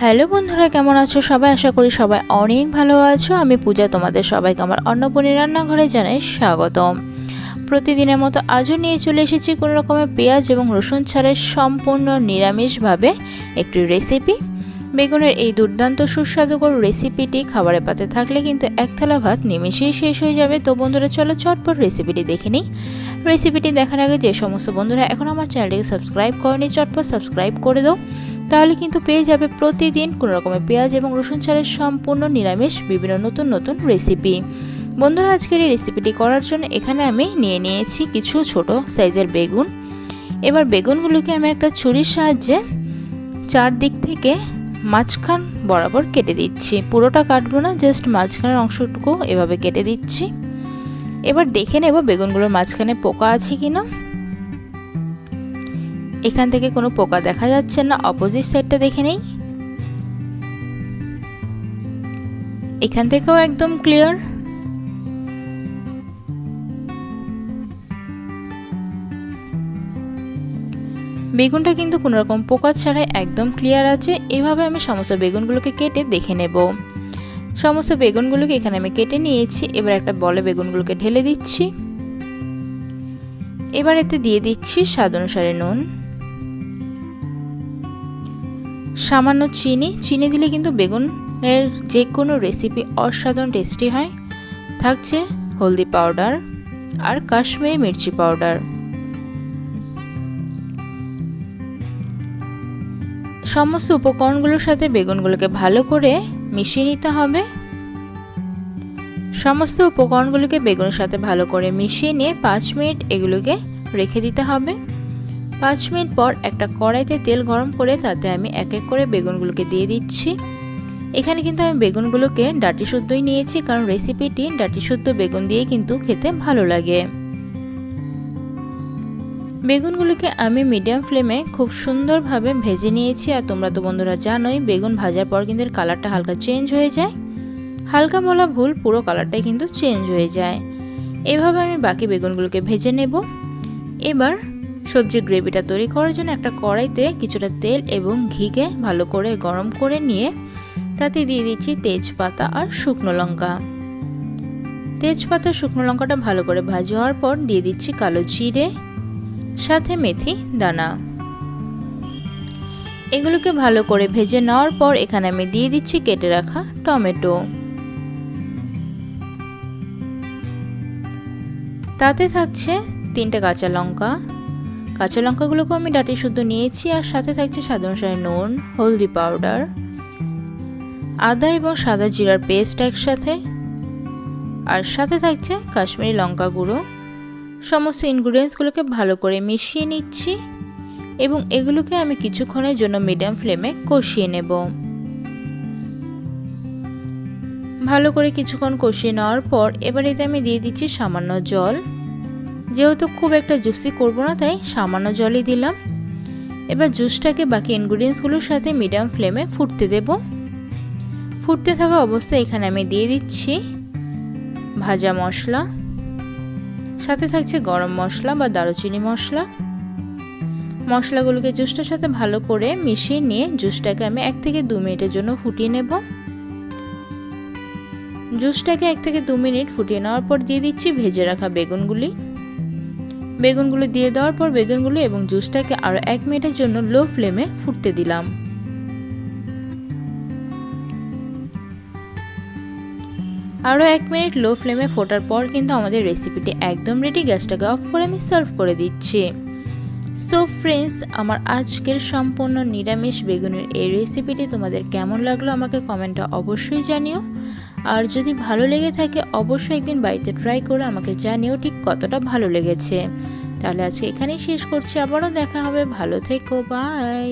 Hello বন্ধুরা, কেমন আছো সবাই? আশা করি সবাই অনেক ভালো আছো। আমি পূজা, তোমাদের সবাইকে আমার অন্নপূর্ণা রান্নাঘরে জানাই স্বাগতম। প্রতিদিনের মতো আজও নিয়ে চলে এসেছি কোনো রকমের পেঁয়াজ এবং রসুন ছাড়াই সম্পূর্ণ নিরামিষভাবে একটি রেসিপি। বেগুনের এই দুর্দান্ত সুস্বাদুকর রেসিপিটি খাবারের পাতে থাকলে কিন্তু এক থালা ভাত নিমেষেই শেষ হয়ে যাবে। তো বন্ধুরা, চলো চটপট রেসিপিটি দেখে নিই। রেসিপিটি দেখার আগে যে সমস্ত বন্ধুরা এখন আমার চ্যানেলটিকে সাবস্ক্রাইব করেনি, চটপট সাবস্ক্রাইব করে দাও, তাহলে কিন্তু পেয়ে যাবে প্রতিদিন কোনো রকমের পেঁয়াজ এবং রসুন ছাড়াই সম্পূর্ণ নিরামিষ বিভিন্ন নতুন নতুন রেসিপি। বন্ধুরা, আজকের এই রেসিপিটি করার জন্য এখানে আমি নিয়েছি কিছু ছোট সাইজের বেগুন। এবার বেগুনগুলোকে আমি একটা ছুরির সাহায্যে চারদিক থেকে মাঝখান বরাবর কেটে দিচ্ছি। পুরোটা কাটবো না, জাস্ট মাঝখানের অংশটুকু এভাবে কেটে দিচ্ছি। এবার দেখে নেব বেগুনগুলোর মাঝখানে পোকা আছে কিনা। এখান থেকে কোনো পোকা দেখা যাচ্ছে না। অপোজিট সাইডটা দেখে নেই, এখান থেকেও একদম ক্লিয়ার। বেগুনটা কিন্তু কোনো রকম পোকা ছাড়াই একদম ক্লিয়ার আছে। এভাবে আমি সমস্ত বেগুনগুলোকে কেটে দেখে নেব। সমস্ত বেগুনগুলোকে এখানে আমি কেটে নিয়েছি। এবার একটা বলে বেগুনগুলোকে ঢেলে দিচ্ছি। এবার এতে দিয়ে দিচ্ছি স্বাদ অনুসারে নুন, সামান্য চিনি দিলে কিন্তু বেগুনের যে কোনো রেসিপি অসাধারণ টেস্টি হয়। থাকছে হলদি পাউডার আর কাশ্মীরি মির্চি পাউডার। সমস্ত উপকরণগুলোর সাথে বেগুনগুলোকে ভালো করে মিশিয়ে নিতে হবে। সমস্ত উপকরণগুলোকে বেগুনের সাথে ভালো করে মিশিয়ে নিয়ে 5 মিনিট এগুলোকে রেখে দিতে হবে। 5 মিনিট পর একটা কড়াইতে তেল গরম করে তাতে আমি এক এক করে বেগুনগুলোকে দিয়ে দিচ্ছি। এখানে কিন্তু আমি বেগুনগুলোকে ডাঁটি শুদ্ধই নিয়েছি, কারণ রেসিপিটি ডাঁটি শুদ্ধ বেগুন দিয়ে কিন্তু খেতে ভালো লাগে। বেগুনগুলোকে আমি মিডিয়াম ফ্লেমে খুব সুন্দরভাবে ভেজে নিয়েছি। আর তোমরা তো বন্ধুরা জানোই, বেগুন ভাজার পর কিন্তু এর কালারটা হালকা চেঞ্জ হয়ে যায়। হালকা বলা ভুল, পুরো কালারটাই কিন্তু চেঞ্জ হয়ে যায়। এভাবে আমি বাকি বেগুনগুলোকে ভেজে নেব। এবার সবজির গ্রেভিটা তৈরি করার জন্য একটা কড়াইতে কিছুটা তেল এবং ঘিকে ভালো করে গরম করে নিয়ে তাতে দিয়ে দিচ্ছি তেজপাতা আর শুকনো লঙ্কা। তেজপাতা শুকনো লঙ্কাটা ভালো করে ভাজা হওয়ার পর দিয়ে দিচ্ছি কালো জিরে, সাথে মেথি দানা। এগুলোকে ভালো করে ভেজে নেওয়ার পর এখানে আমি দিয়ে দিচ্ছি কেটে রাখা টমেটো। তাতে থাকছে 3টে কাঁচা লঙ্কা। কাঁচা লঙ্কাগুলোকে আমি ডাঁটি শুদ্ধ নিয়েছি। আর সাথে থাকছে স্বাদ অনুসারে নুন, হলদি পাউডার, আদা এবং সাদা জিরার পেস্ট একসাথে, আর সাথে থাকছে কাশ্মীরি লঙ্কা গুঁড়ো। সমস্ত ইনগ্রিডিয়েন্টসগুলোকে ভালো করে মিশিয়ে নিচ্ছি এবং এগুলোকে আমি কিছুক্ষণের জন্য মিডিয়াম ফ্লেমে কষিয়ে নেব। ভালো করে কিছুক্ষণ কষিয়ে নেওয়ার পর এবার এতে আমি দিয়ে দিচ্ছি সামান্য জল। যেহেতু খুব একটা জুসি করবো না, তাই সামান্য জলই দিলাম। এবার জুসটাকে বাকি ইনগ্রিডিয়েন্টসগুলোর সাথে মিডিয়াম ফ্লেমে ফুটতে দেব। ফুটতে থাকা অবস্থায় এখানে আমি দিয়ে দিচ্ছি ভাজা মশলা, সাথে থাকছে গরম মশলা বা দারুচিনি মশলা। মশলাগুলোকে জুসটার সাথে ভালো করে মিশিয়ে নিয়ে জুসটাকে আমি 1 থেকে 2 মিনিটের জন্য ফুটিয়ে নেব। জুসটাকে 1 থেকে 2 মিনিট ফুটিয়ে নেওয়ার পর দিয়ে দিচ্ছি ভেজে রাখা বেগুনগুলো দিয়ে দেওয়ার পর বেগুনগুলো এবং জুসটাকে আরও 1 মিনিটের জন্য লো ফ্লেমে ফুটতে দিলাম। আরও 1 মিনিট লো ফ্লেমে ফোটার পর কিন্তু আমাদের রেসিপিটি একদম রেডি। গ্যাসটাকে অফ করে আমি সার্ভ করে দিচ্ছি। সো ফ্রেন্ডস, আমার আজকের সম্পূর্ণ নিরামিষ বেগুনের এই রেসিপিটি তোমাদের কেমন লাগলো আমাকে কমেন্টে অবশ্যই জানিও। আর যদি ভালো লেগে থাকে অবশ্যই একদিন বাড়িতে ট্রাই করে আমাকে জানিও ঠিক কতটা ভালো লেগেছে। তাহলে আজকে এখানেই শেষ করছি, আবারও দেখা হবে। ভালো থেকো, বাই।